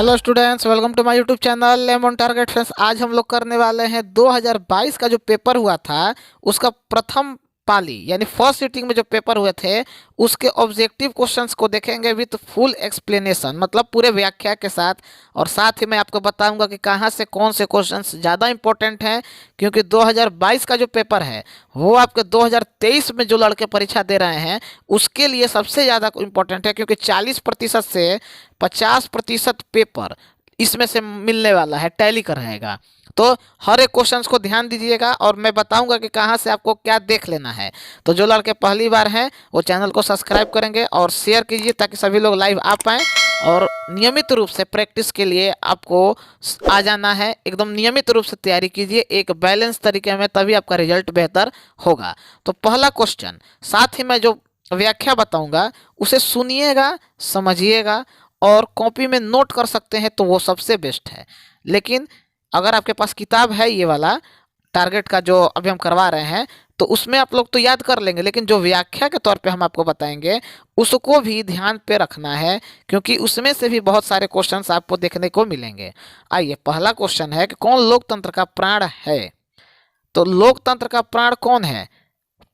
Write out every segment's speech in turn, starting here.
Hello students, welcome to my YouTube channel lemon target friends. आज हम लोग करने वाले हैं 2022 का जो पेपर हुआ था उसका प्रथम पाली यानी फर्स्ट सीटिंग में जो पेपर हुए थे उसके ऑब्जेक्टिव क्वेश्चंस को देखेंगे विथ फुल एक्सप्लेनेशन, मतलब पूरे व्याख्या के साथ। और साथ ही मैं आपको बताऊंगा कि कहां से कौन से क्वेश्चंस ज़्यादा इंपॉर्टेंट हैं, क्योंकि 2022 का जो पेपर है वो आपके 2023 में जो लड़के परीक्षा दे रहे हैं उसके लिए सबसे ज़्यादा इंपॉर्टेंट है, क्योंकि 40% से 50% पेपर इसमें से मिलने वाला है, टैली का रहेगा। तो हर एक क्वेश्चंस को ध्यान दीजिएगा और मैं बताऊंगा कि कहां से आपको क्या देख लेना है। तो जो लड़के पहली बार हैं वो चैनल को सब्सक्राइब करेंगे और शेयर कीजिए ताकि सभी लोग लाइव आ पाएँ। और नियमित रूप से प्रैक्टिस के लिए आपको आ जाना है, एकदम नियमित रूप से तैयारी कीजिए एक बैलेंस तरीके में, तभी आपका रिजल्ट बेहतर होगा। तो पहला क्वेश्चन, साथ ही मैं जो व्याख्या बताऊंगा उसे सुनिएगा, समझिएगा और कॉपी में नोट कर सकते हैं तो वो सबसे बेस्ट है। लेकिन अगर आपके पास किताब है ये वाला टारगेट का जो अभी हम करवा रहे हैं तो उसमें आप लोग तो याद कर लेंगे, लेकिन जो व्याख्या के तौर पे हम आपको बताएंगे उसको भी ध्यान पे रखना है, क्योंकि उसमें से भी बहुत सारे क्वेश्चंस आपको देखने को मिलेंगे। आइए, पहला क्वेश्चन है कि कौन लोकतंत्र का प्राण है। तो लोकतंत्र का प्राण कौन है?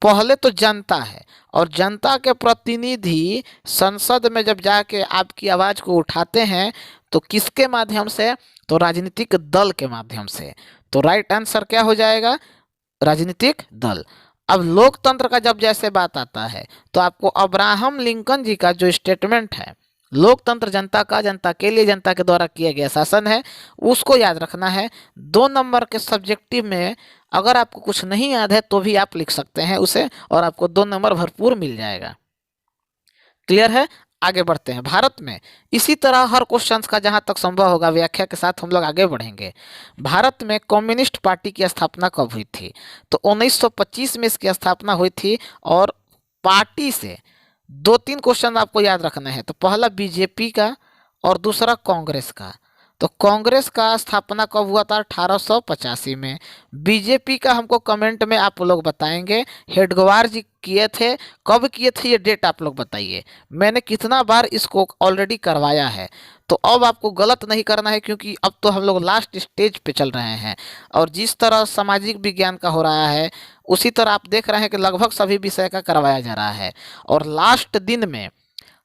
पहले तो जनता है, और जनता के प्रतिनिधि संसद में जब जाके आपकी आवाज को उठाते हैं तो किसके माध्यम से? तो राजनीतिक दल के माध्यम से। तो राइट आंसर क्या हो जाएगा? राजनीतिक दल। अब लोकतंत्र का जब जैसे बात आता है तो आपको अब्राहम लिंकन जी का जो स्टेटमेंट है, लोकतंत्र जनता का, जनता के लिए, जनता के द्वारा किया गया शासन है, उसको याद रखना है। 2 नंबर के सब्जेक्टिव में अगर आपको कुछ नहीं याद है तो भी आप लिख सकते हैं उसे और आपको 2 नंबर भरपूर मिल जाएगा। क्लियर है? आगे बढ़ते हैं। भारत में इसी तरह हर क्वेश्चन का जहां तक संभव होगा व्याख्या के साथ हम लोग आगे बढ़ेंगे। भारत में कम्युनिस्ट पार्टी की स्थापना कब हुई थी? तो 1925 में इसकी स्थापना हुई थी। और पार्टी से 2-3 क्वेश्चन आपको याद रखना है। तो पहला बीजेपी का और दूसरा कांग्रेस का। तो कांग्रेस का स्थापना कब हुआ था? 1885 में। बीजेपी का हमको कमेंट में आप लोग बताएंगे, हेडगेवार जी किए थे, कब किए थे ये डेट आप लोग बताइए। मैंने कितना बार इसको ऑलरेडी करवाया है, तो अब आपको गलत नहीं करना है, क्योंकि अब तो हम लोग लास्ट स्टेज पे चल रहे हैं। और जिस तरह सामाजिक विज्ञान का हो रहा है उसी तरह आप देख रहे हैं कि लगभग सभी विषय का करवाया जा रहा है। और लास्ट दिन में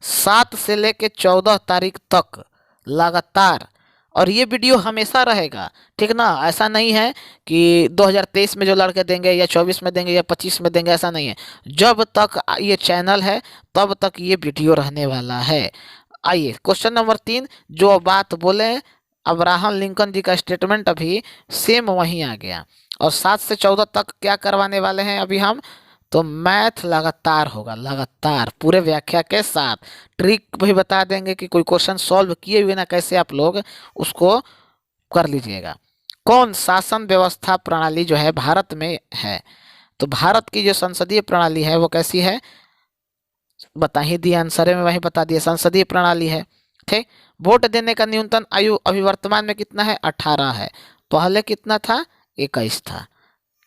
7 से लेके 14 तारीख तक लगातार, और ये वीडियो हमेशा रहेगा, ठीक ना? ऐसा नहीं है कि 2023 में जो लड़के देंगे या 24 में देंगे या 25 में देंगे, ऐसा नहीं है। जब तक ये चैनल है तब तक ये वीडियो रहने वाला है। आइए, क्वेश्चन नंबर 3, जो बात बोले अब्राहम लिंकन जी का स्टेटमेंट अभी सेम वहीं आ गया। और 7 से 14 तक क्या करवाने वाले हैं अभी हम? तो मैथ लगातार होगा, लगातार पूरे व्याख्या के साथ। ट्रिक भी बता देंगे कि कोई क्वेश्चन सॉल्व किए हुए ना कैसे आप लोग उसको कर लीजिएगा। कौन शासन व्यवस्था प्रणाली जो है भारत में है? तो भारत की जो संसदीय प्रणाली है वो कैसी है? बता ही दिया, आंसर में वही बता दिया, संसदीय प्रणाली है। ठीक। वोट देने का न्यूनतम आयु अभी वर्तमान में कितना है? 18 है। पहले कितना था? 21 था।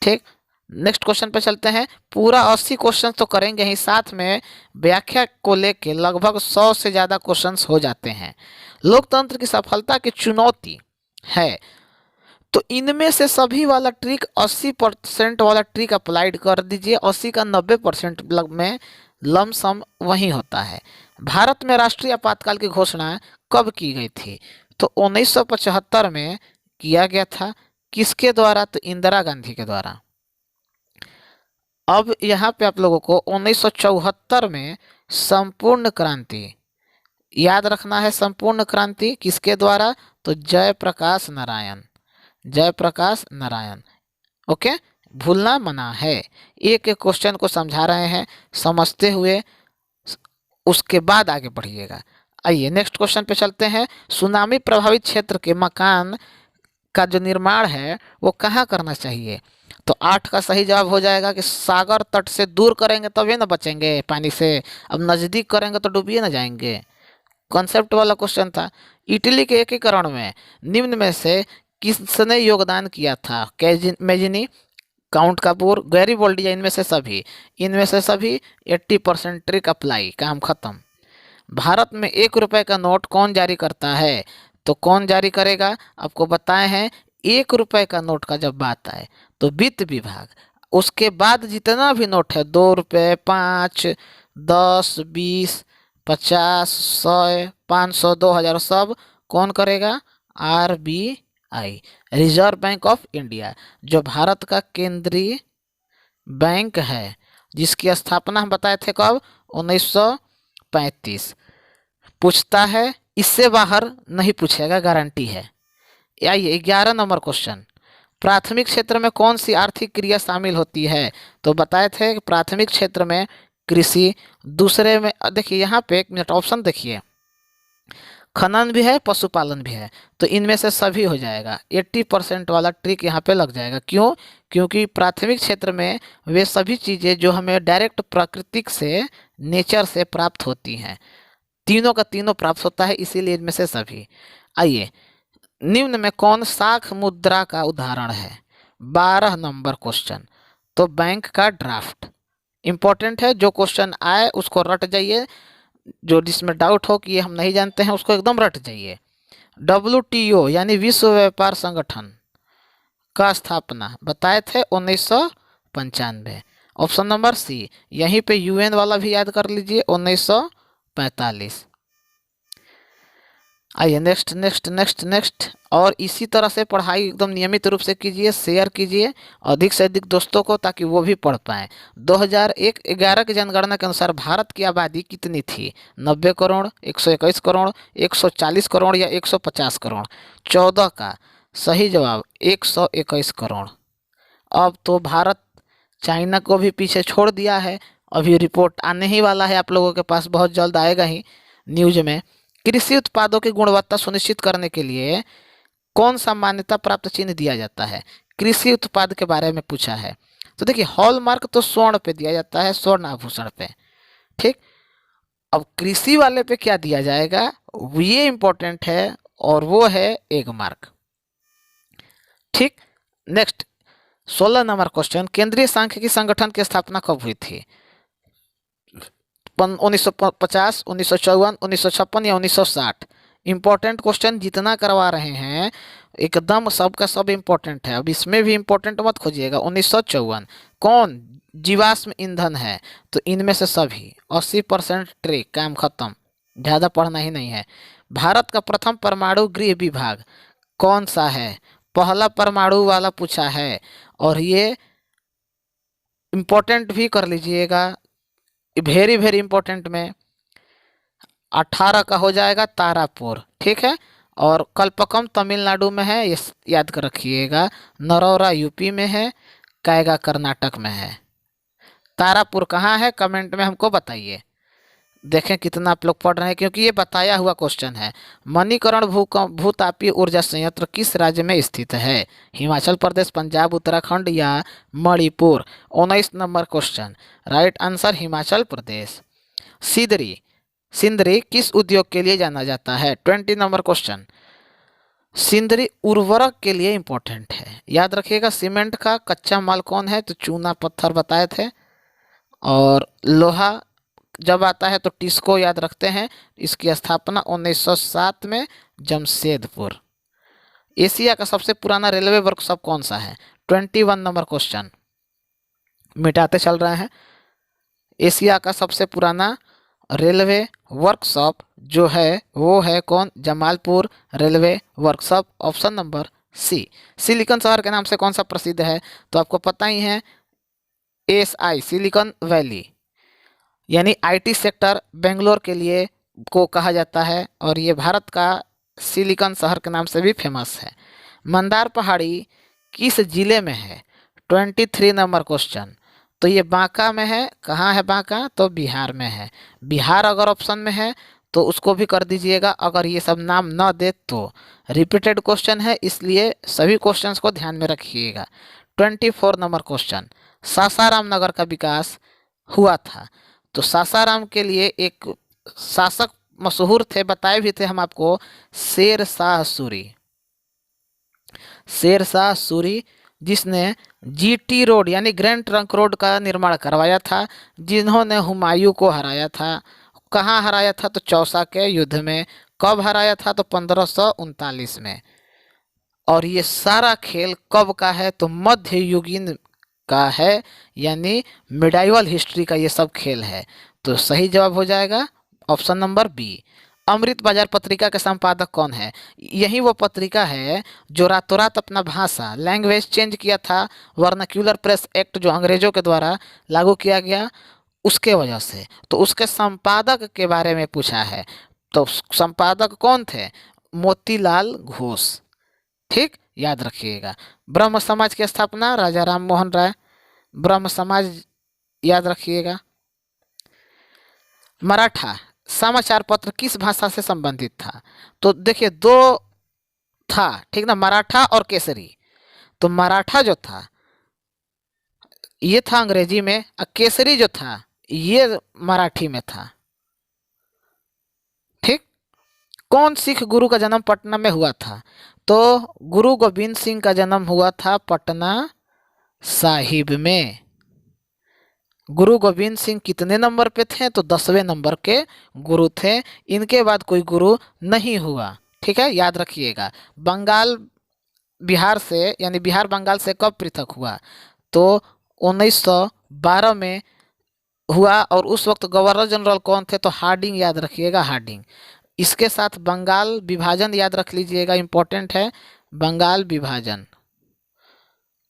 ठीक। नेक्स्ट क्वेश्चन पे चलते हैं। पूरा 80 क्वेश्चन तो करेंगे ही, साथ में व्याख्या को लेके लगभग 100 से ज़्यादा क्वेश्चंस हो जाते हैं। लोकतंत्र की सफलता की चुनौती है, तो इनमें से सभी वाला ट्रिक 80% वाला ट्रिक अप्लाइड कर दीजिए। 80 का 90% में लमसम वही होता है। भारत में राष्ट्रीय आपातकाल की घोषणा कब की गई थी? तो 1975 में किया गया था। किसके द्वारा? तो इंदिरा गांधी के द्वारा। अब यहाँ पे आप लोगों को 1974 में संपूर्ण क्रांति याद रखना है। संपूर्ण क्रांति किसके द्वारा? तो जयप्रकाश नारायण, जयप्रकाश नारायण। ओके, भूलना मना है। एक एक क्वेश्चन को समझा रहे हैं, समझते हुए उसके बाद आगे बढ़िएगा। आइए नेक्स्ट क्वेश्चन पे चलते हैं। सुनामी प्रभावित क्षेत्र के मकान का जो निर्माण है वो कहाँ करना चाहिए? तो 8 का सही जवाब हो जाएगा कि सागर तट से दूर करेंगे तभी ना बचेंगे पानी से। अब नज़दीक करेंगे तो डूबिए ना जाएंगे। कॉन्सेप्ट वाला क्वेश्चन था। इटली के एकीकरण में निम्न में से किसने योगदान किया था? मेजिनी, काउंट कपूर, गैरीबोल्डी, इनमें से सभी 80% ट्रिक अप्लाई, काम खत्म। भारत में 1 रुपए का नोट कौन जारी करता है? तो कौन जारी करेगा? आपको बताए हैं 1 रुपए का नोट का जब बात आए तो वित्त विभाग। उसके बाद जितना भी नोट है 2 रुपये, 5, 10, 20, 50, 100, 500, 2000 सब कौन करेगा? RBI, reserve bank of India, जो भारत का केंद्रीय बैंक है, जिसकी स्थापना हम बताए थे कब? 1935। पूछता है, इससे बाहर नहीं पूछेगा, गारंटी है। आइए 11 नंबर क्वेश्चन, प्राथमिक क्षेत्र में कौन सी आर्थिक क्रिया शामिल होती है? तो बताए थे कि प्राथमिक क्षेत्र में कृषि, दूसरे में देखिए यहाँ पे 1 मिनट ऑप्शन देखिए, खनन भी है, पशुपालन भी है, तो इनमें से सभी हो जाएगा। 80% वाला ट्रिक यहाँ पे लग जाएगा। क्यों? क्योंकि प्राथमिक क्षेत्र में वे सभी चीज़ें जो हमें डायरेक्ट प्राकृतिक से, नेचर से प्राप्त होती हैं, तीनों का तीनों प्राप्त होता है, इसीलिए इनमें से सभी। आइए, निम्न में कौन साख मुद्रा का उदाहरण है? 12 नंबर क्वेश्चन, तो बैंक का ड्राफ्ट इंपॉर्टेंट है। जो क्वेश्चन आए उसको रट जाइए, जो जिसमें डाउट हो कि ये हम नहीं जानते हैं उसको एकदम रट जाइए। WTO यानी विश्व व्यापार संगठन का स्थापना बताए थे 1995। Option number C. यहीं पे UN वाला भी याद कर लीजिए, 1945। आइए नेक्स्ट नेक्स्ट नेक्स्ट नेक्स्ट। और इसी तरह से पढ़ाई एकदम नियमित रूप से कीजिए, शेयर कीजिए अधिक से अधिक दोस्तों को, ताकि वो भी पढ़ पाएँ। 2011 की जनगणना के अनुसार भारत की आबादी कितनी थी? 90 करोड़, 121 करोड़, 140 करोड़ या 150 करोड़? 14 का सही जवाब 121 करोड़। अब तो भारत चाइना को भी पीछे छोड़ दिया है। अभी रिपोर्ट आने ही वाला है आप लोगों के पास, बहुत जल्द आएगा ही न्यूज में। कृषि उत्पादों की गुणवत्ता सुनिश्चित करने के लिए कौन सा मान्यता प्राप्त चिन्ह दिया जाता है? कृषि उत्पाद के बारे में पूछा है। तो देखिए, हॉलमार्क तो स्वर्ण पे दिया जाता है, स्वर्ण आभूषण पे, ठीक। अब कृषि वाले पे क्या दिया जाएगा, ये इंपॉर्टेंट है, और वो है एग मार्क, ठीक। नेक्स्ट 16 नंबर क्वेश्चन, केंद्रीय सांख्यिकी संगठन की स्थापना कब हुई थी? 1950, 1954, 1956 या 1960? इम्पोर्टेंट क्वेश्चन जितना करवा रहे हैं एकदम सबका सब इम्पोर्टेंट है। अब इसमें भी इम्पोर्टेंट मत खोजिएगा। 1954 कौन जीवाश्म ईंधन है? तो इनमें से सभी 80% ट्रिक, काम खत्म, ज़्यादा पढ़ना ही नहीं है। भारत का प्रथम परमाणु गृह विभाग कौन सा है? पहला परमाणु वाला पूछा है, और ये इम्पोर्टेंट भी कर लीजिएगा, वेरी वेरी इंपॉर्टेंट में 18 का हो जाएगा तारापुर, ठीक है। और कल्पकम तमिलनाडु में है, ये याद कर रखिएगा। नरौरा यूपी में है, कैगा कर्नाटक में है। तारापुर कहाँ है? कमेंट में हमको बताइए। देखें कितना आप लोग पढ़ रहे हैं, क्योंकि ये बताया हुआ क्वेश्चन है। मणिकरण भूतापीय ऊर्जा संयंत्र किस राज्य में स्थित है? हिमाचल प्रदेश, पंजाब, उत्तराखंड या Manipur? 19 number question, right answer Himachal Pradesh. Sindri किस उद्योग के लिए जाना जाता है? 20 नंबर क्वेश्चन, सिंदरी उर्वरक के लिए इंपॉर्टेंट है, याद रखिएगा। सीमेंट का कच्चा माल कौन है? तो चूना पत्थर बताए थे। और लोहा जब आता है तो टिस्को याद रखते हैं। इसकी स्थापना 1907 में, जमशेदपुर। एशिया का सबसे पुराना रेलवे वर्कशॉप कौन सा है? 21 नंबर क्वेश्चन, मिटाते चल रहे हैं। एशिया का सबसे पुराना रेलवे वर्कशॉप जो है वो है कौन? Jamalpur railway workshop. Option number C. Silicon शहर के नाम से कौन सा प्रसिद्ध है? तो आपको पता ही है, SI सिलिकॉन वैली, यानी IT सेक्टर बेंगलोर के लिए को कहा जाता है, और ये भारत का सिलिकॉन शहर के नाम से भी फेमस है। मंदार पहाड़ी किस जिले में है? 23 नंबर क्वेश्चन, तो ये बांका में है। कहाँ है बांका? तो बिहार में है। बिहार अगर ऑप्शन में है तो उसको भी कर दीजिएगा, अगर ये सब नाम न दे तो। रिपीटेड क्वेश्चन है, इसलिए सभी क्वेश्चंस को ध्यान में रखिएगा। 24 नंबर क्वेश्चन, सासाराम नगर का विकास हुआ था। तो सासाराम के लिए एक शासक मशहूर थे, बताए भी थे हम आपको, शेर शाह सूरी। शेर शाह सूरी जिसने GT रोड यानी ग्रैंड ट्रंक रोड का निर्माण करवाया था, जिन्होंने हुमायूं को हराया था। कहाँ हराया था? तो चौसा के युद्ध में। कब हराया था? तो 1539 में। और ये सारा खेल कब का है? तो मध्ययुगीन का है, यानी मिडाइवल हिस्ट्री का ये सब खेल है। तो सही जवाब हो जाएगा ऑप्शन नंबर बी। अमृत बाजार पत्रिका के संपादक कौन है? यही वो पत्रिका है जो रातों रात अपना भाषा लैंग्वेज चेंज किया था, वर्नाक्यूलर प्रेस एक्ट जो अंग्रेजों के द्वारा लागू किया गया उसके वजह से। तो उसके संपादक के बारे में पूछा है। तो संपादक कौन थे? मोतीलाल घोष। ठीक, याद रखिएगा। ब्रह्म समाज की स्थापना राजा राम मोहन राय। ब्रह्म समाज याद रखिएगा। मराठा समाचार पत्र किस भाषा से संबंधित था? तो देखिए दो था, ठीक ना, मराठा और केसरी। तो मराठा जो था ये था अंग्रेजी में, और केसरी जो था ये मराठी में था। ठीक। कौन सिख गुरु का जन्म पटना में हुआ था? तो गुरु गोविंद सिंह का जन्म हुआ था पटना साहिब में। गुरु गोविंद सिंह कितने नंबर पे थे? तो 10वें नंबर के गुरु थे। इनके बाद कोई गुरु नहीं हुआ। ठीक है, याद रखिएगा। बंगाल बिहार से, यानी बिहार बंगाल से कब पृथक हुआ? तो 1912 में हुआ। और उस वक्त गवर्नर जनरल कौन थे? तो हार्डिंग, याद रखिएगा, हार्डिंग। इसके साथ बंगाल विभाजन याद रख लीजिएगा, इंपॉर्टेंट है। बंगाल विभाजन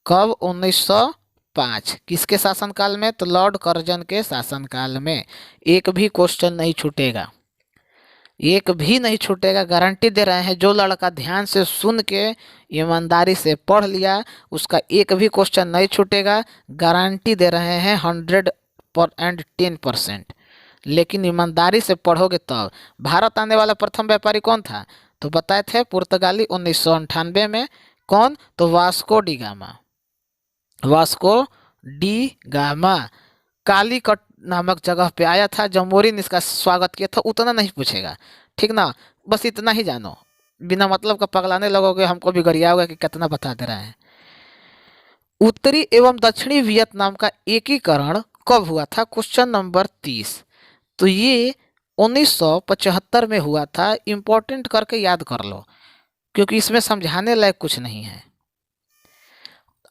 कब? 1905। किसके शासनकाल में? तो लॉर्ड कर्जन के शासनकाल में। एक भी क्वेश्चन नहीं छूटेगा, एक भी नहीं छूटेगा, गारंटी दे रहे हैं। जो लड़का ध्यान से सुन के ईमानदारी से पढ़ लिया उसका एक भी क्वेश्चन नहीं छूटेगा, गारंटी दे रहे हैं 110%। लेकिन ईमानदारी से पढ़ोगे तब। भारत आने वाला प्रथम व्यापारी कौन था? तो बताए थे पुर्तगाली 1998 में। कौन? तो Vasco D gamma. Vasco D gamma Calicut नामक जगह पे आया था। जमोरिन इसका स्वागत किया था। उतना नहीं पूछेगा, ठीक ना, बस इतना ही जानो। बिना मतलब का पगलाने लगोगे, हमको भी गरियाओगे कि कितना बता दे रहे हैं। उत्तरी एवं दक्षिणी वियतनाम का एकीकरण कब हुआ था? Question number 30। तो ये 1975 में हुआ था। इंपॉर्टेंट करके याद कर लो, क्योंकि इसमें समझाने लायक कुछ नहीं है।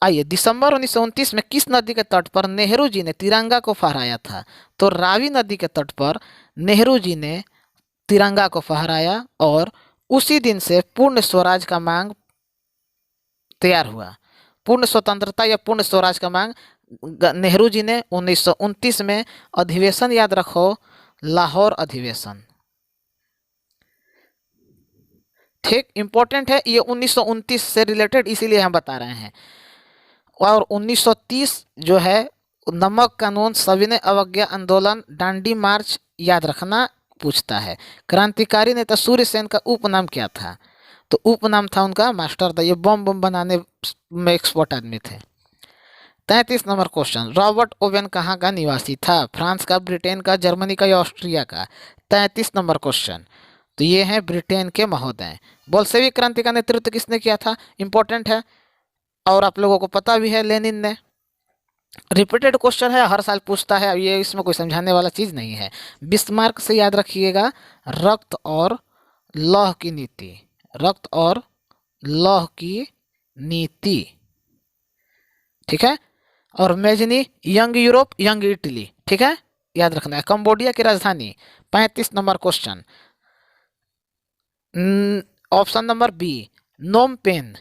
आइए, दिसंबर 1929 में किस नदी के तट पर नेहरू जी ने तिरंगा को फहराया था? तो रावी नदी के तट पर नेहरू जी ने तिरंगा को फहराया, और उसी दिन से पूर्ण स्वराज का मांग तैयार हुआ। पूर्ण स्वतंत्रता या पूर्ण स्वराज का मांग नेहरू जी ने 1929 में, अधिवेशन याद रखो, लाहौर अधिवेशन। ठीक, इंपॉर्टेंट है ये, 1929 से रिलेटेड इसीलिए हम बता रहे हैं। और 1930 जो है नमक कानून, सविनय अवज्ञा आंदोलन, दांडी मार्च याद रखना पूछता है। क्रांतिकारी नेता सूर्य सेन का उपनाम क्या था? तो उपनाम था उनका मास्टर द। ये बम बम बनाने में एक्सपर्ट आदमी थे। 33 नंबर क्वेश्चन, रॉबर्ट ओवेन कहाँ का निवासी था? फ्रांस का, ब्रिटेन का, जर्मनी का या ऑस्ट्रिया का? 33 नंबर क्वेश्चन। तो ये है ब्रिटेन के महोदय। बोल्शेविक क्रांति का नेतृत्व किसने किया था? इंपॉर्टेंट है, और आप लोगों को पता भी है, लेनिन ने। रिपीटेड क्वेश्चन है, हर साल पूछता है, ये इसमें कोई समझाने वाला चीज़ नहीं है। बिस्मार्क से याद रखिएगा, रक्त और लौह की नीति। रक्त और लौह की नीति, ठीक है। और Mazzini, young Europe, young Italy, ठीक है, याद रखना है। कंबोडिया की राजधानी। 35 number question, option number B, Phnom Penh.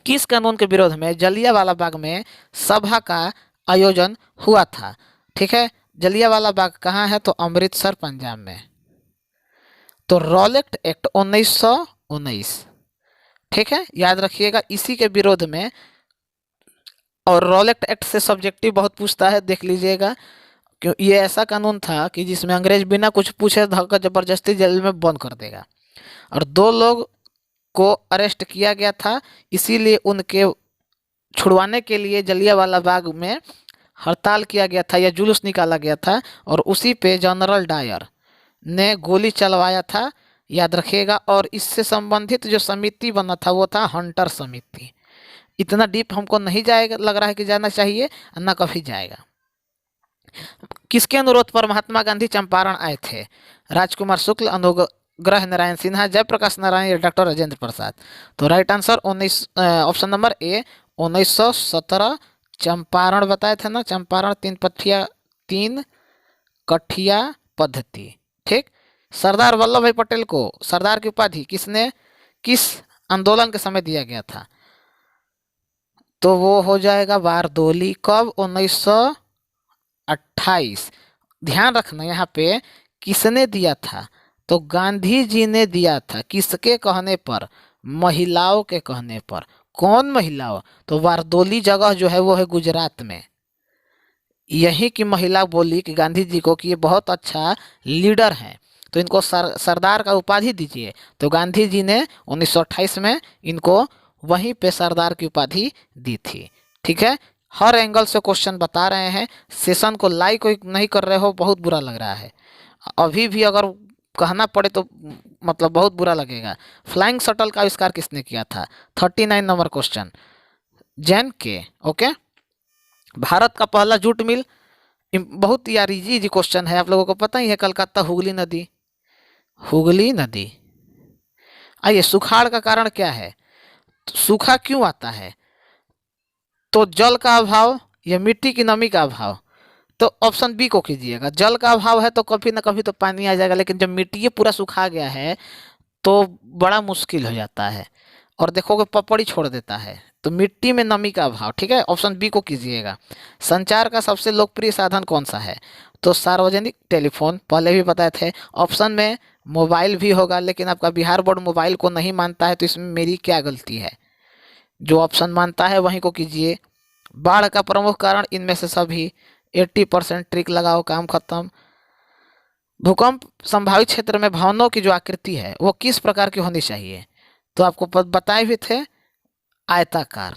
किस कानून के विरोध में जलियांवाला बाग में सभा का आयोजन हुआ था? ठीक है, जलियांवाला बाग कहाँ है? तो अमृतसर, पंजाब में। तो रॉलेट एक्ट 1919, ठीक है, याद रखिएगा, इसी के विरोध में। और रॉलेट एक्ट से सब्जेक्टिव बहुत पूछता है, देख लीजिएगा, क्यों ये ऐसा कानून था कि जिसमें अंग्रेज बिना कुछ पूछे धक्का जबरदस्ती जेल में बंद कर देगा। और 2 लोग को अरेस्ट किया गया था, इसीलिए उनके छुड़वाने के लिए जलियांवाला बाग में हड़ताल किया गया था या जुलूस निकाला गया था। और उसी पे जनरल डायर ने गोली चलवाया था, याद रखिएगा। और इससे संबंधित जो समिति बना था वो था हंटर समिति। इतना डीप हमको नहीं जाएगा, लग रहा है कि जाना चाहिए, ना कभी जाएगा। किसके अनुरोध पर महात्मा गांधी चंपारण आए थे? राजकुमार शुक्ल, अनुग्रह नारायण सिन्हा, जयप्रकाश नारायण या डॉक्टर राजेंद्र प्रसाद? तो right answer option number A 1917 Champaran बताए थे ना, चंपारण तीन कठिया पद्धति। ठीक। सरदार वल्लभ भाई पटेल को सरदार की उपाधि किस आंदोलन के समय दिया गया था? तो वो हो जाएगा बारदोली। कब? 1928। ध्यान रखना यहाँ पे किसने दिया था, तो गांधी जी ने दिया था। किसके कहने पर? महिलाओं के कहने पर। कौन महिलाओं? तो बारदोली जगह जो है वो है गुजरात में। यही की महिला बोली कि गांधी जी को कि ये बहुत अच्छा लीडर हैं, तो इनको सरदार का उपाधि दीजिए। तो गांधी जी ने 1928 में इनको वहीं पे सरदार की उपाधि दी थी। ठीक है, हर एंगल से क्वेश्चन बता रहे हैं। सेशन को लाइक नहीं कर रहे हो, बहुत बुरा लग रहा है। अभी भी अगर कहना पड़े तो मतलब बहुत बुरा लगेगा। फ्लाइंग शटल का आविष्कार किसने किया था? 39 नंबर क्वेश्चन, जैन के। ओके। भारत का पहला जूट मिल, बहुत यार इजी इजी क्वेश्चन है, आप लोगों को पता ही है। कलकत्ता हुगली नदी। हुगली नदी। आइए, सुखाड़ का कारण क्या है? तो सूखा क्यों आता है? तो जल का अभाव या मिट्टी की नमी का अभाव? तो ऑप्शन बी को कीजिएगा। जल का अभाव है तो कभी ना कभी तो पानी आ जाएगा, लेकिन जब मिट्टी पूरा सूखा गया है तो बड़ा मुश्किल हो जाता है और देखोगे पपड़ी छोड़ देता है। तो मिट्टी में नमी का अभाव। ठीक है, ऑप्शन बी को कीजिएगा। संचार का सबसे लोकप्रिय साधन कौन सा है? तो सार्वजनिक टेलीफोन, पहले भी बताए थे। ऑप्शन में मोबाइल भी होगा, लेकिन आपका बिहार बोर्ड मोबाइल को नहीं मानता है, तो इसमें मेरी क्या गलती है? जो ऑप्शन मानता है वहीं को कीजिए। बाढ़ का प्रमुख कारण इनमें से सभी। 80% ट्रिक लगाओ, काम खत्म। भूकंप संभावित क्षेत्र में भवनों की जो आकृति है वो किस प्रकार की होनी चाहिए? तो आपको बताए भी थे, आयताकार।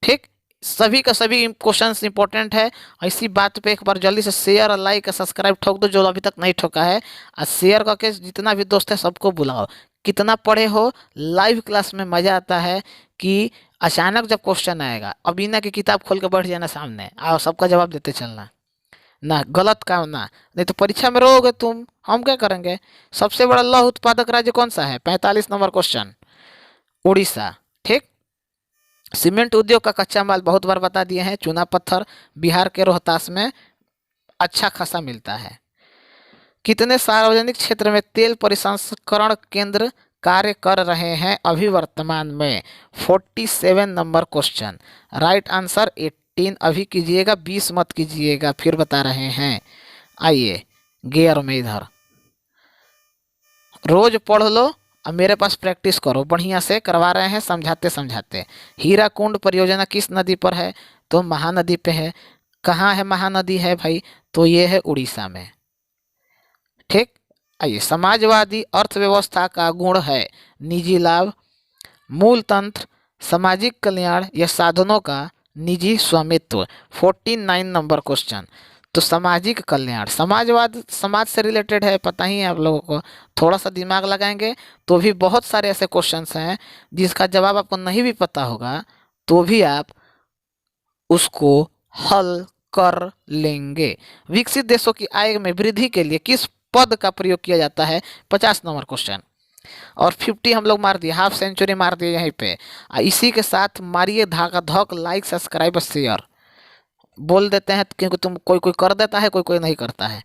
ठीक। सभी का सभी क्वेश्चंस इंपॉर्टेंट है। इसी बात पे एक बार जल्दी से शेयर और लाइक और सब्सक्राइब ठोक दो जो अभी तक नहीं ठोका है, और शेयर करके जितना भी दोस्त है सबको बुलाओ। कितना पढ़े हो, लाइव क्लास में मज़ा आता है कि अचानक जब क्वेश्चन आएगा, अभी ना कि किताब खोल के बैठ जाना सामने और सबका जवाब देते चलना ना, गलत काम ना, नहीं तो परीक्षा में रहोगे तुम, हम क्या करेंगे। सबसे बड़ा लौह उत्पादक राज्य कौन सा है? 45 नंबर क्वेश्चन, उड़ीसा। ठीक। सीमेंट उद्योग का कच्चा माल बहुत बार बता दिए हैं, चूना पत्थर बिहार के रोहतास में अच्छा खासा मिलता है। कितने सार्वजनिक क्षेत्र में तेल परिसंस्करण केंद्र कार्य कर रहे हैं अभी वर्तमान में? 47 नंबर क्वेश्चन, राइट आंसर 18। अभी कीजिएगा, 20 मत कीजिएगा, फिर बता रहे हैं। आइए गियर में इधर रोज पढ़ लो अब मेरे पास प्रैक्टिस करो, बढ़िया से करवा रहे हैं समझाते समझाते। हीराकुंड परियोजना किस नदी पर है? तो महानदी पे है। कहाँ है महानदी है भाई? तो ये है उड़ीसा में। ठीक। आइए, समाजवादी अर्थव्यवस्था का गुण है निजी लाभ, मूल तंत्र, सामाजिक कल्याण या साधनों का निजी स्वामित्व। 49 नंबर क्वेश्चन, तो सामाजिक कल्याण। समाजवाद समाज से रिलेटेड है, पता ही है आप लोगों को। थोड़ा सा दिमाग लगाएंगे तो भी बहुत सारे ऐसे क्वेश्चंस हैं जिसका जवाब आपको नहीं भी पता होगा तो भी आप उसको हल कर लेंगे। विकसित देशों की आय में वृद्धि के लिए किस पद का प्रयोग किया जाता है? 50 नंबर क्वेश्चन। और 50 हम लोग मार दिए, हाफ सेंचुरी मार दिए यहीं पे। इसी के साथ मारिए धाका धक लाइक सब्सक्राइब शेयर बोल देते हैं, क्योंकि तुम कोई कोई कर देता है, कोई कोई नहीं करता है।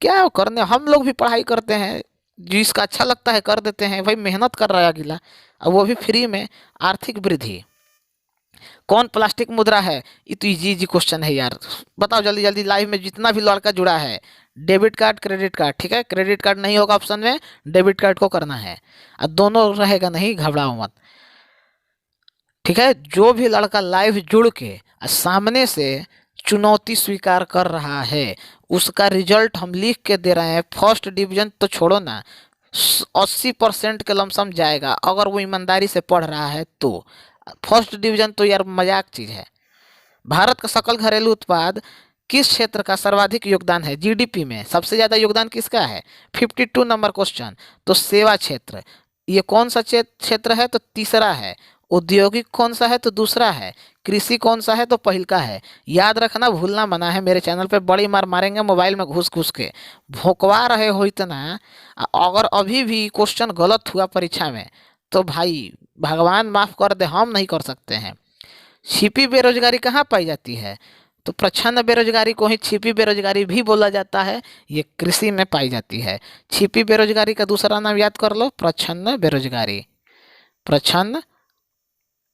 क्या करने, हम लोग भी पढ़ाई करते हैं, जिसका अच्छा लगता है कर देते हैं। भाई मेहनत कर रहा है अगला, और वो भी फ्री में। आर्थिक वृद्धि। कौन प्लास्टिक मुद्रा है? ये तो इजी इजी क्वेश्चन है यार, बताओ जल्दी जल्दी। लाइव में जितना भी लड़का जुड़ा है, डेबिट कार्ड क्रेडिट कार्ड। ठीक है, क्रेडिट कार्ड नहीं होगा ऑप्शन में, डेबिट कार्ड को करना है, और दोनों रहेगा, नहीं घबराओ मत। ठीक है, जो भी लड़का लाइव जुड़ के सामने से चुनौती स्वीकार कर रहा है उसका रिजल्ट हम लिख के दे रहे हैं। फर्स्ट डिवीजन तो छोड़ो ना, 80% के लमसम जाएगा अगर वो ईमानदारी से पढ़ रहा है तो। फर्स्ट डिवीजन तो यार मजाक चीज़ है। भारत का सकल घरेलू उत्पाद किस क्षेत्र का सर्वाधिक योगदान है? जीडीपी में सबसे ज़्यादा योगदान किसका है? 52 नंबर क्वेश्चन, तो सेवा क्षेत्र। ये कौन सा क्षेत्र है? तो तीसरा है, औद्योगिक कौन सा है तो दूसरा है, कृषि कौन सा है तो पहिलका है। याद रखना, भूलना मना है। मेरे चैनल पे बड़ी मार मारेंगे मोबाइल में घुस घुस के, भोंकवा रहे हो इतना। अगर अभी भी क्वेश्चन गलत हुआ परीक्षा में तो भाई भगवान माफ कर दे, हम नहीं कर सकते हैं। छिपी बेरोजगारी कहाँ पाई जाती है तो प्रच्छन्न बेरोजगारी को ही छिपी बेरोजगारी भी बोला जाता है। ये कृषि में पाई जाती है। छिपी बेरोजगारी का दूसरा नाम याद कर लो, प्रच्छन्न बेरोजगारी। प्रच्छन्न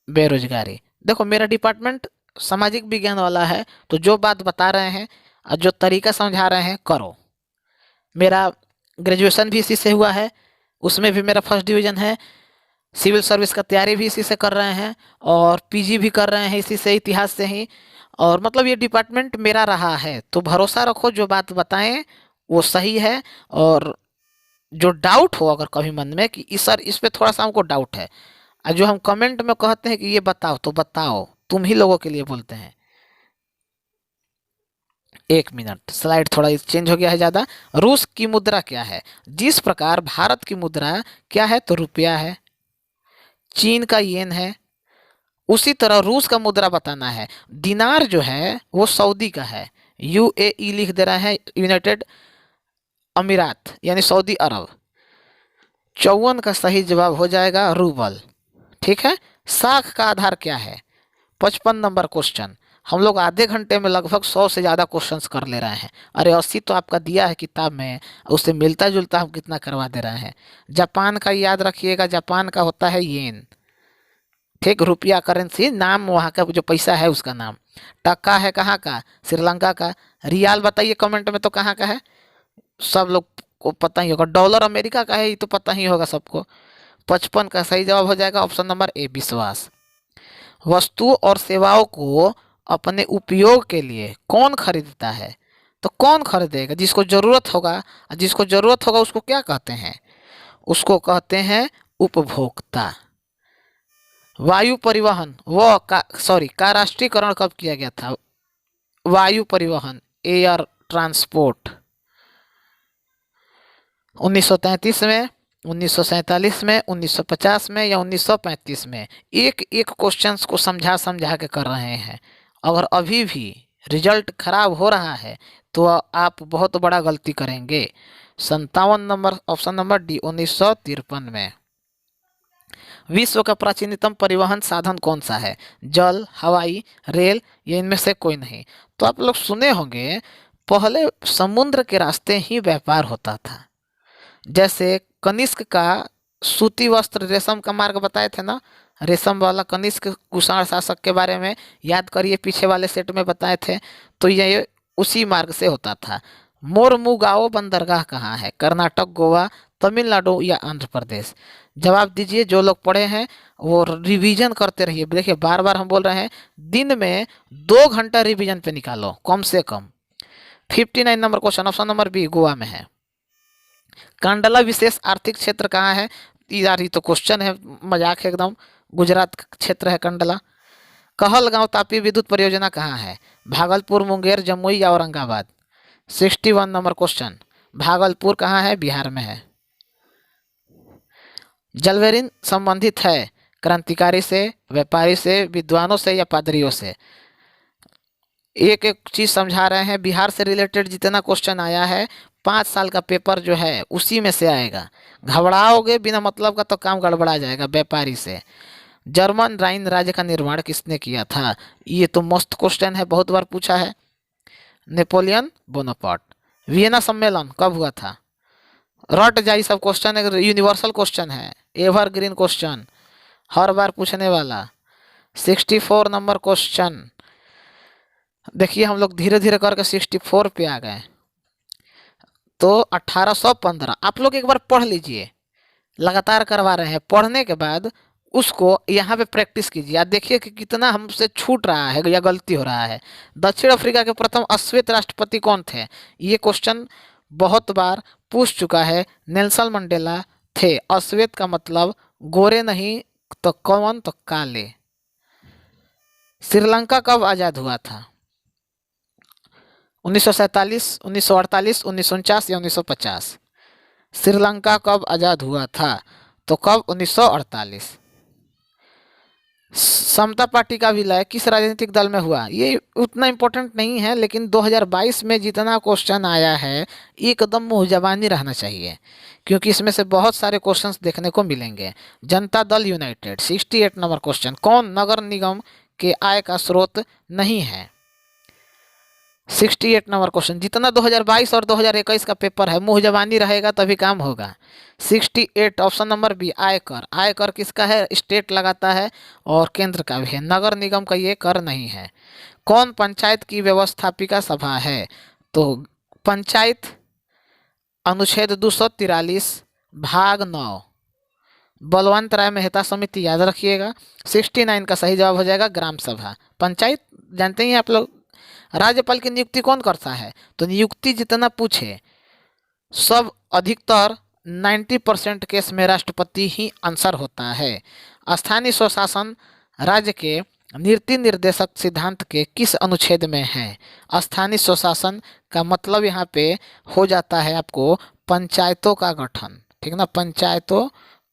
बेरोजगारी। देखो मेरा डिपार्टमेंट सामाजिक विज्ञान वाला है, तो जो बात बता रहे हैं और जो तरीका समझा रहे हैं करो। मेरा ग्रेजुएशन भी इसी से हुआ है, उसमें भी मेरा फर्स्ट डिवीज़न है। सिविल सर्विस का तैयारी भी इसी से कर रहे हैं और पीजी भी कर रहे हैं इसी से, इतिहास से ही। और मतलब ये डिपार्टमेंट मेरा रहा है, तो भरोसा रखो जो बात बताएं वो सही है। और जो डाउट हो अगर कभी मन में कि इस सर इस पे थोड़ा सा हमको डाउट है, और जो हम कमेंट में कहते हैं कि ये बताओ, तो बताओ, तुम ही लोगों के लिए बोलते हैं। एक मिनट, स्लाइड थोड़ा चेंज हो गया है ज़्यादा। रूस की मुद्रा क्या है? जिस प्रकार भारत की मुद्रा क्या है तो रुपया है, चीन का येन है, उसी तरह रूस का मुद्रा बताना है। दिनार जो है वो सऊदी का है, यूएई लिख दे रहे हैं, यूनाइटेड अमीरात यानी सऊदी अरब। 54 का सही जवाब हो जाएगा रूबल। ठीक है। साख का आधार क्या है? 55 नंबर क्वेश्चन। हम लोग आधे घंटे में लगभग 100 से ज़्यादा क्वेश्चंस कर ले रहे हैं। अरे 80 तो आपका दिया है किताब में, उससे मिलता जुलता हम कितना करवा दे रहे हैं। जापान का याद रखिएगा, जापान का होता है येन। ठीक, रुपया करेंसी, नाम वहाँ का जो पैसा है उसका नाम। टका है कहाँ का? श्रीलंका का। रियाल बताइए कमेंट में तो कहाँ का है? सब लोग को पता ही होगा। डॉलर अमेरिका का है, ये तो पता ही होगा सबको। 55 का सही जवाब हो जाएगा ऑप्शन नंबर ए, विश्वास। वस्तु और सेवाओं को अपने उपयोग के लिए कौन खरीदता है? तो कौन खरीदेगा? जिसको जरूरत होगा, और जिसको जरूरत होगा उसको क्या कहते हैं? उसको कहते हैं उपभोक्ता। वायु परिवहन का राष्ट्रीयकरण कब किया गया था? वायु परिवहन, एयर ट्रांसपोर्ट, 1933 में, 1947 में, 1950 में या 1935 में? एक एक क्वेश्चंस को समझा समझा के कर रहे हैं। अगर अभी भी रिजल्ट खराब हो रहा है तो आप बहुत बड़ा गलती करेंगे। 57 नंबर, ऑप्शन नंबर डी, 1953 में। विश्व का प्राचीनतम परिवहन साधन कौन सा है? जल, हवाई, रेल या इनमें से कोई नहीं? तो आप लोग सुने होंगे पहले समुद्र के रास्ते ही व्यापार होता था। जैसे कनिष्क का सूती वस्त्र रेशम का मार्ग बताए थे ना, रेशम वाला कनिष्क कुषाण शासक के बारे में याद करिए, पीछे वाले सेट में बताए थे। तो ये उसी मार्ग से होता था। मोरमुगाओ बंदरगाह कहाँ है? कर्नाटक, गोवा, तमिलनाडु या आंध्र प्रदेश? जवाब दीजिए। जो लोग पढ़े हैं वो रिवीजन करते रहिए। देखिए बार बार हम बोल रहे हैं, दिन में 2 घंटा रिवीजन पे निकालो कम से कम। 59 number question, option number B, Goa में है। कांडला विशेष आर्थिक क्षेत्र कहाँ है? यार ये तो क्वेश्चन है, मजाक है एकदम। गुजरात का क्षेत्र है कंडला। कहलगांव तापी विद्युत परियोजना कहाँ है? भागलपुर, मुंगेर, जमुई या औरंगाबाद? 61 नंबर क्वेश्चन, भागलपुर कहाँ है? बिहार में है। जलवेरिन संबंधित है क्रांतिकारी से, व्यापारी से, विद्वानों से या पादरियों से? एक एक चीज समझा रहे हैं। बिहार से रिलेटेड जितना क्वेश्चन आया है 5 साल का पेपर जो है उसी में से आएगा। घबराओगे बिना मतलब का तो काम गड़बड़ा जाएगा। व्यापारी से। जर्मन राइन राज्य का निर्माण किसने किया था? ये तो मस्त क्वेश्चन है, बहुत बार पूछा है। Napoleon Bonaparte. वियना सम्मेलन कब हुआ था? रट जाई सब क्वेश्चन, यूनिवर्सल क्वेश्चन है, एवरग्रीन क्वेश्चन, हर बार पूछने वाला। 64 नंबर क्वेश्चन। देखिए हम लोग धीरे धीरे करके 64 पे आ गए। तो 1815 आप लोग एक बार पढ़ लीजिए, लगातार करवा रहे हैं। पढ़ने के बाद उसको यहाँ पे प्रैक्टिस कीजिए। आप देखिए कि कितना हमसे छूट रहा है या गलती हो रहा है। दक्षिण अफ्रीका के प्रथम अश्वेत राष्ट्रपति कौन थे? ये क्वेश्चन बहुत बार पूछ चुका है। नेल्सन मंडेला थे। अश्वेत का मतलब गोरे नहीं तो कौन, तो काले। श्रीलंका कब आज़ाद हुआ था? 1947, 1948, 1949 या 1950? श्रीलंका कब आज़ाद हुआ था? तो कब? 1948। समता पार्टी का विलय किस राजनीतिक दल में हुआ? ये उतना इम्पोर्टेंट नहीं है, लेकिन 2022 में जितना क्वेश्चन आया है एकदम मुँह ज़बानी रहना चाहिए, क्योंकि इसमें से बहुत सारे क्वेश्चंस देखने को मिलेंगे। Janata Dal United 68 number question, कौन नगर निगम के आय का स्रोत नहीं है? 68 नंबर क्वेश्चन। जितना 2022 और 2021 का पेपर है मुँह जबानी रहेगा तभी काम होगा। 68 ऑप्शन नंबर बी, आयकर। आयकर किसका है? स्टेट लगाता है और केंद्र का भी है, नगर निगम का ये कर नहीं है। कौन पंचायत की व्यवस्थापिका सभा है? तो पंचायत अनुच्छेद 243 भाग 9 बलवंत राय मेहता समिति, याद रखिएगा। 69 का सही जवाब हो जाएगा ग्राम सभा। पंचायत जानते ही आप लोग। राज्यपाल की नियुक्ति कौन करता है? तो नियुक्ति जितना पूछे सब अधिकतर 90% केस में राष्ट्रपति ही आंसर होता है। स्थानीय स्वशासन राज्य के नीति निर्देशक सिद्धांत के किस अनुच्छेद में है? स्थानीय स्वशासन का मतलब यहाँ पे हो जाता है आपको पंचायतों का गठन, ठीक ना, पंचायतों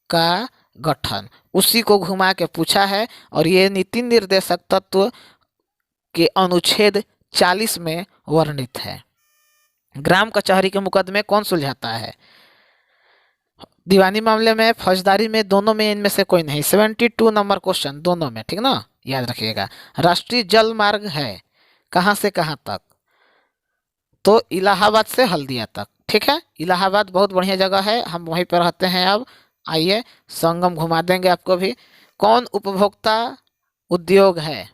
का गठन, उसी को घुमा के पूछा है। और ये नीति निर्देशक तत्व के अनुच्छेद 40 में वर्णित है। ग्राम कचहरी के मुकदमे कौन सुलझाता है? दीवानी मामले में, फौजदारी में, दोनों में, इनमें से कोई नहीं। 72 नंबर क्वेश्चन, दोनों में, ठीक ना, याद रखिएगा। राष्ट्रीय जल मार्ग है कहाँ से कहाँ तक? तो इलाहाबाद से हल्दिया तक, ठीक है। इलाहाबाद बहुत बढ़िया जगह है, हम वहीं पर रहते हैं। अब आइए संगम घुमा देंगे आपको भी। कौन उपभोक्ता उद्योग है?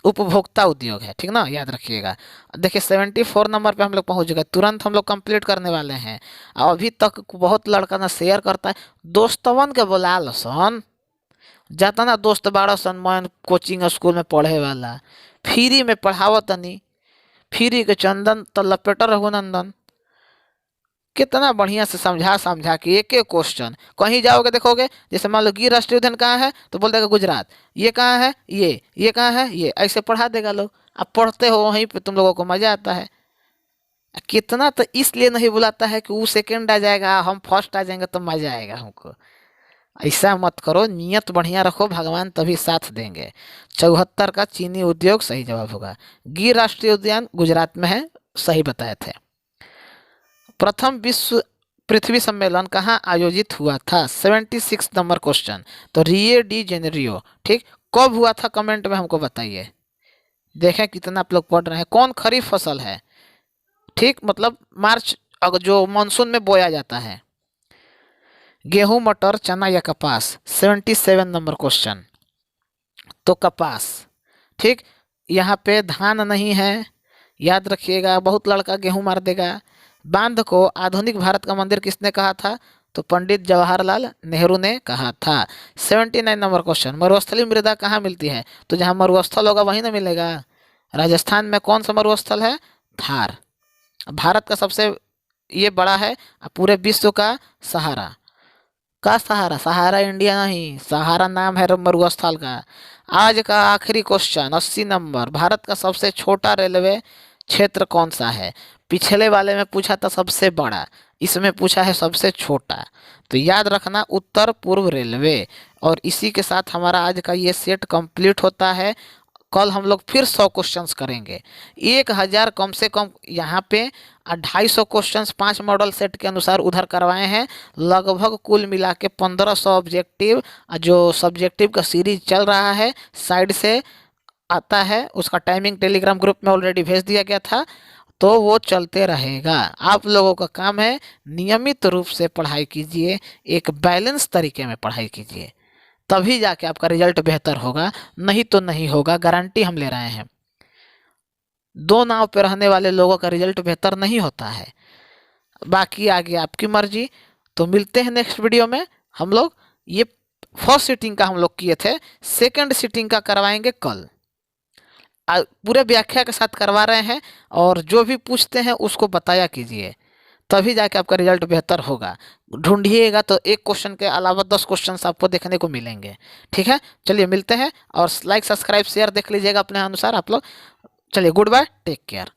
उपभोक्ता उद्योग है, ठीक ना, याद रखिएगा। देखिए 74 नंबर पे हम लोग पहुंच गए, तुरंत हम लोग कंप्लीट करने वाले हैं। अभी तक बहुत लड़का ना शेयर करता है, दोस्तवन के बुला लो सन, जाता ना दोस्त बारह सन, मैं कोचिंग स्कूल में पढ़े वाला, फ्री में पढ़ावो तनी, फ्री के चंदन तो लपेट रघुनंदन। कितना बढ़िया से समझा समझा के एक एक क्वेश्चन। कहीं जाओगे देखोगे, जैसे मान लो गिर राष्ट्रीय उद्यान कहाँ है तो बोल देगा गुजरात, ये कहाँ है, ये कहाँ है, ये ऐसे पढ़ा देगा लोग। अब पढ़ते हो वहीं पे तुम लोगों को मजा आता है। कितना तो इसलिए नहीं बुलाता है कि वो सेकंड आ जाएगा हम फर्स्ट आ जाएंगे तो मजा आएगा हमको। ऐसा मत करो, नियत बढ़िया रखो, भगवान तभी साथ देंगे। 74 का चीनी उद्योग सही जवाब होगा। गिर राष्ट्रीय उद्यान गुजरात में है, सही बताए थे। प्रथम विश्व पृथ्वी सम्मेलन कहाँ आयोजित हुआ था? 76 नंबर क्वेश्चन, तो रियो डी जेनेरियो, ठीक। कब हुआ था कमेंट में हमको बताइए, देखें कितना आप लोग पढ़ रहे हैं। कौन खरीफ फसल है? ठीक, मतलब मार्च, अगर जो मानसून में बोया जाता है। गेहूं, मटर, चना या कपास? 77 नंबर क्वेश्चन, तो कपास, ठीक। यहाँ पे धान नहीं है, याद रखिएगा, बहुत लड़का गेहूं मार देगा। बांध को आधुनिक भारत का मंदिर किसने कहा था? तो पंडित जवाहरलाल नेहरू ने कहा था। 79 नंबर क्वेश्चन, मरुस्थलीय मृदा कहाँ मिलती है? तो जहाँ मरुस्थल होगा वहीं ना मिलेगा। राजस्थान में कौन सा मरुस्थल है? थार। भारत का सबसे ये बड़ा है, पूरे विश्व का सहारा का सहारा, सहारा इंडिया नहीं, सहारा नाम है मरुस्थल का। आज का आखिरी क्वेश्चन 80 नंबर, भारत का सबसे छोटा रेलवे क्षेत्र कौन सा है? पिछले वाले में पूछा था सबसे बड़ा, इसमें पूछा है सबसे छोटा, तो याद रखना उत्तर पूर्व रेलवे। और इसी के साथ हमारा आज का ये सेट कंप्लीट होता है। कल हम लोग फिर 100 क्वेश्चंस करेंगे, 1000 कम से कम यहाँ पे 250 क्वेश्चंस 5 मॉडल सेट के अनुसार उधर करवाए हैं। लगभग कुल मिला के 1500 ऑब्जेक्टिव, जो सब्जेक्टिव का सीरीज चल रहा है साइड से आता है, उसका टाइमिंग टेलीग्राम ग्रुप में ऑलरेडी भेज दिया गया था, तो वो चलते रहेगा। आप लोगों का काम है नियमित रूप से पढ़ाई कीजिए, एक बैलेंस तरीके में पढ़ाई कीजिए, तभी जाके आपका रिजल्ट बेहतर होगा, नहीं तो नहीं होगा, गारंटी हम ले रहे हैं। दो नाव पे रहने वाले लोगों का रिजल्ट बेहतर नहीं होता है। बाकी आगे आपकी मर्जी। तो मिलते हैं नेक्स्ट वीडियो में। हम लोग ये फर्स्ट सीटिंग का हम लोग किए थे, सेकंड सीटिंग का करवाएंगे कल। पूरे व्याख्या के साथ करवा रहे हैं, और जो भी पूछते हैं उसको बताया कीजिए, तभी जाके आपका रिजल्ट बेहतर होगा। ढूंढिएगा तो एक क्वेश्चन के अलावा 10 क्वेश्चन आपको देखने को मिलेंगे, ठीक है। चलिए मिलते हैं, और लाइक सब्सक्राइब शेयर देख लीजिएगा अपने अनुसार आप लोग। चलिए गुड बाय, टेक केयर।